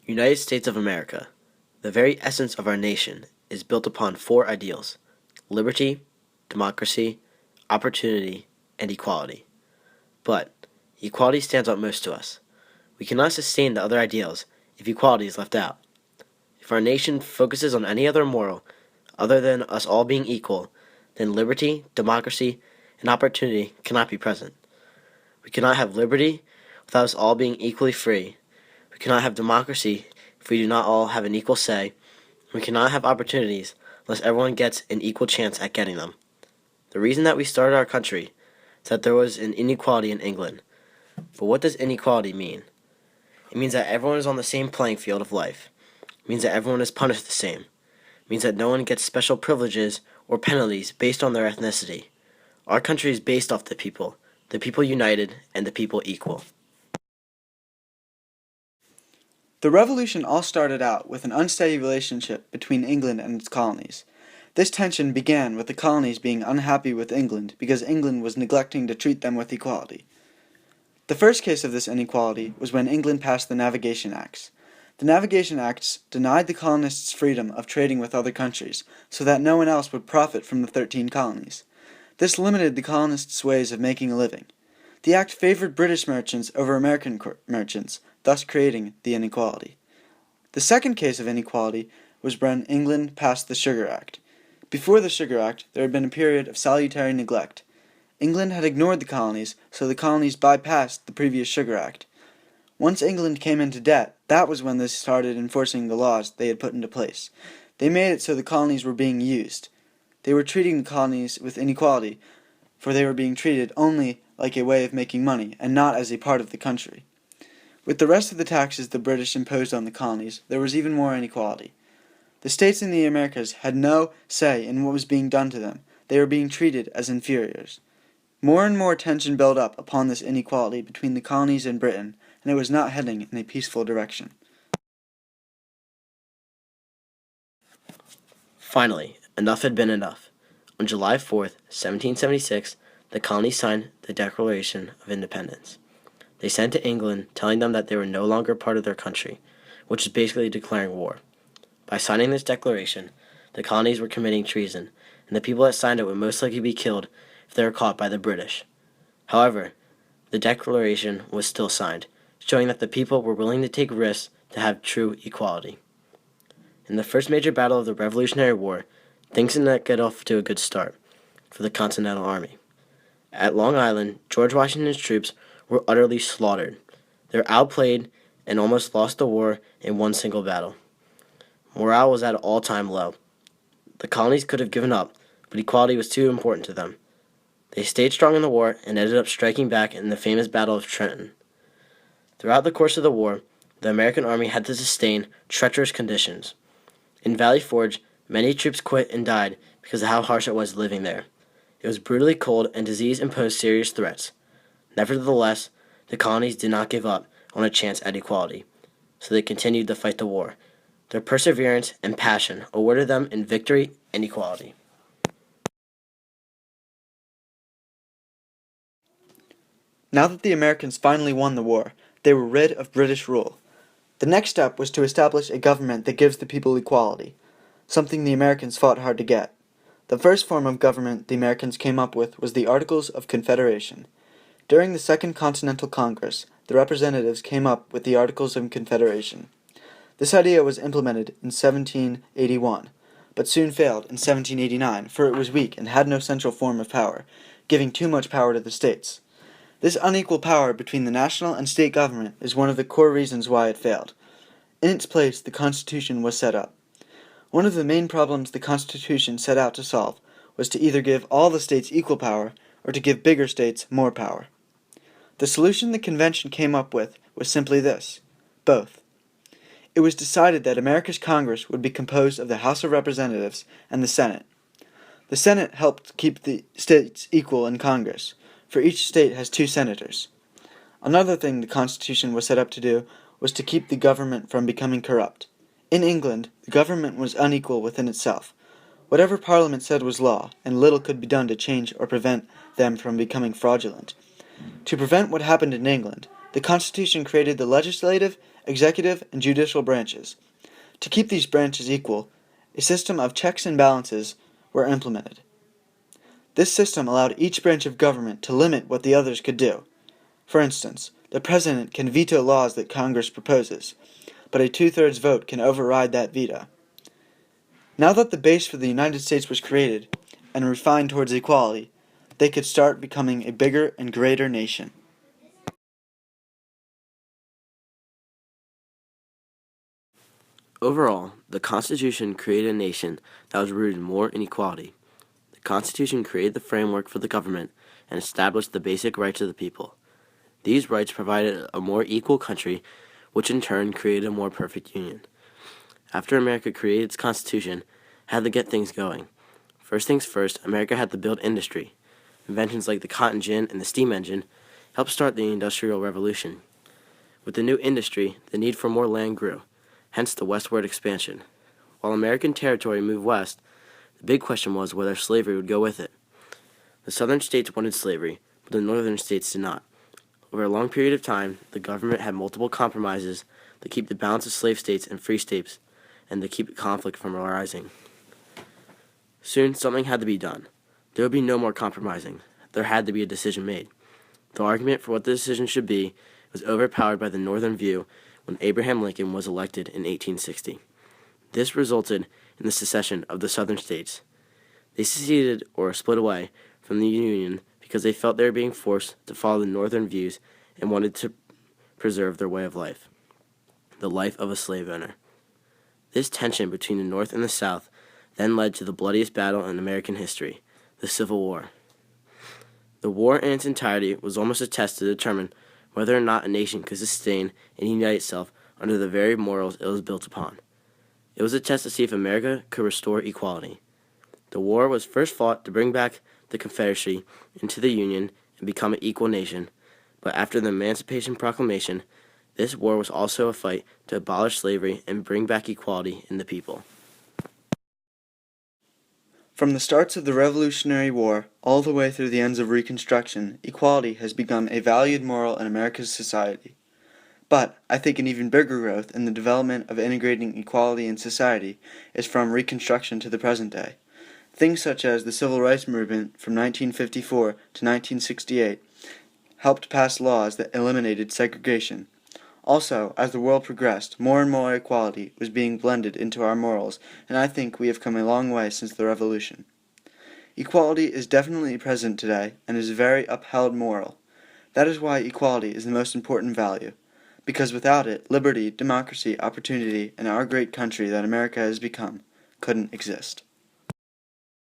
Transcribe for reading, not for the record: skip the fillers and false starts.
United States of America, the very essence of our nation, is built upon four ideals: liberty, democracy, opportunity, and equality. But equality stands out most to us. We cannot sustain the other ideals if equality is left out. If our nation focuses on any other moral other than us all being equal, then liberty, democracy, and opportunity cannot be present. We cannot have liberty without us all being equally free. We cannot have democracy if we do not all have an equal say. We cannot have opportunities unless everyone gets an equal chance at getting them. The reason that we started our country is that there was an inequality in England. But what does inequality mean? It means that everyone is on the same playing field of life. It means that everyone is punished the same. It means that no one gets special privileges or penalties based on their ethnicity. Our country is based off the people united, and the people equal. The Revolution all started out with an unsteady relationship between England and its colonies. This tension began with the colonies being unhappy with England because England was neglecting to treat them with equality. The first case of this inequality was when England passed the Navigation Acts. The Navigation Acts denied the colonists freedom of trading with other countries so that no one else would profit from the 13 colonies. This limited the colonists' ways of making a living. The act favored British merchants over American merchants, thus creating the inequality. The second case of inequality was when England passed the Sugar Act. Before the Sugar Act, there had been a period of salutary neglect. England had ignored the colonies, so the colonies bypassed the previous Sugar Act. Once England came into debt, that was when they started enforcing the laws they had put into place. They made it so the colonies were being used. They were treating the colonies with inequality, for they were being treated only like a way of making money, and not as a part of the country. With the rest of the taxes the British imposed on the colonies, there was even more inequality. The states in the Americas had no say in what was being done to them. They were being treated as inferiors. More and more tension built up upon this inequality between the colonies and Britain, and it was not heading in a peaceful direction. Finally, enough had been enough. On July 4th, 1776, the colonies signed the Declaration of Independence. They sent to England telling them that they were no longer part of their country, which is basically declaring war. By signing this declaration, the colonies were committing treason, and the people that signed it would most likely be killed if they were caught by the British. However, the declaration was still signed, showing that the people were willing to take risks to have true equality. In the first major battle of the Revolutionary War, things did not get off to a good start for the Continental Army. At Long Island, George Washington's troops were utterly slaughtered. They were outplayed and almost lost the war in one single battle. Morale was at an all-time low. The colonies could have given up, but equality was too important to them. They stayed strong in the war and ended up striking back in the famous Battle of Trenton. Throughout the course of the war, the American army had to sustain treacherous conditions. In Valley Forge, many troops quit and died because of how harsh it was living there. It was brutally cold and disease imposed serious threats. Nevertheless, the colonies did not give up on a chance at equality, so they continued to fight the war. Their perseverance and passion awarded them in victory and equality. Now that the Americans finally won the war, they were rid of British rule. The next step was to establish a government that gives the people equality, something the Americans fought hard to get. The first form of government the Americans came up with was the Articles of Confederation. During the Second Continental Congress, the representatives came up with the Articles of Confederation. This idea was implemented in 1781, but soon failed in 1789, for it was weak and had no central form of power, giving too much power to the states. This unequal power between the national and state government is one of the core reasons why it failed. In its place, the Constitution was set up. One of the main problems the Constitution set out to solve was to either give all the states equal power or to give bigger states more power. The solution the convention came up with was simply this: both. It was decided that America's Congress would be composed of the House of Representatives and the Senate. The Senate helped keep the states equal in Congress, for each state has 2 senators. Another thing the Constitution was set up to do was to keep the government from becoming corrupt. In England, the government was unequal within itself. Whatever Parliament said was law, and little could be done to change or prevent them from becoming fraudulent. To prevent what happened in England, the Constitution created the legislative, executive, and judicial branches. To keep these branches equal, a system of checks and balances were implemented. This system allowed each branch of government to limit what the others could do. For instance, the president can veto laws that Congress proposes, but a two-thirds vote can override that veto. Now that the base for the United States was created and refined towards equality, they could start becoming a bigger and greater nation. Overall, the Constitution created a nation that was rooted more in equality. The Constitution created the framework for the government and established the basic rights of the people. These rights provided a more equal country, which in turn created a more perfect union. After America created its Constitution, it had to get things going. First things first, America had to build industry. Inventions like the cotton gin and the steam engine helped start the Industrial Revolution. With the new industry, the need for more land grew, hence the westward expansion. While American territory moved west, the big question was whether slavery would go with it. The southern states wanted slavery, but the northern states did not. Over a long period of time, the government had multiple compromises to keep the balance of slave states and free states and to keep conflict from arising. Soon, something had to be done. There would be no more compromising. There had to be a decision made. The argument for what the decision should be was overpowered by the northern view when Abraham Lincoln was elected in 1860. This resulted in the secession of the southern states. They seceded or split away from the Union because they felt they were being forced to follow the northern views and wanted to preserve their way of life, the life of a slave owner. This tension between the North and the South then led to the bloodiest battle in American history, the Civil War. The war in its entirety was almost a test to determine whether or not a nation could sustain and unite itself under the very morals it was built upon. It was a test to see if America could restore equality. The war was first fought to bring back the Confederacy into the Union and become an equal nation, but after the Emancipation Proclamation, this war was also a fight to abolish slavery and bring back equality in the people. From the starts of the Revolutionary War all the way through the ends of Reconstruction, equality has become a valued moral in America's society. But I think an even bigger growth in the development of integrating equality in society is from Reconstruction to the present day. Things such as the Civil Rights Movement from 1954 to 1968 helped pass laws that eliminated segregation. Also, as the world progressed, more and more equality was being blended into our morals, and I think we have come a long way since the Revolution. Equality is definitely present today and is a very upheld moral. That is why equality is the most important value, because without it, liberty, democracy, opportunity, and our great country that America has become couldn't exist.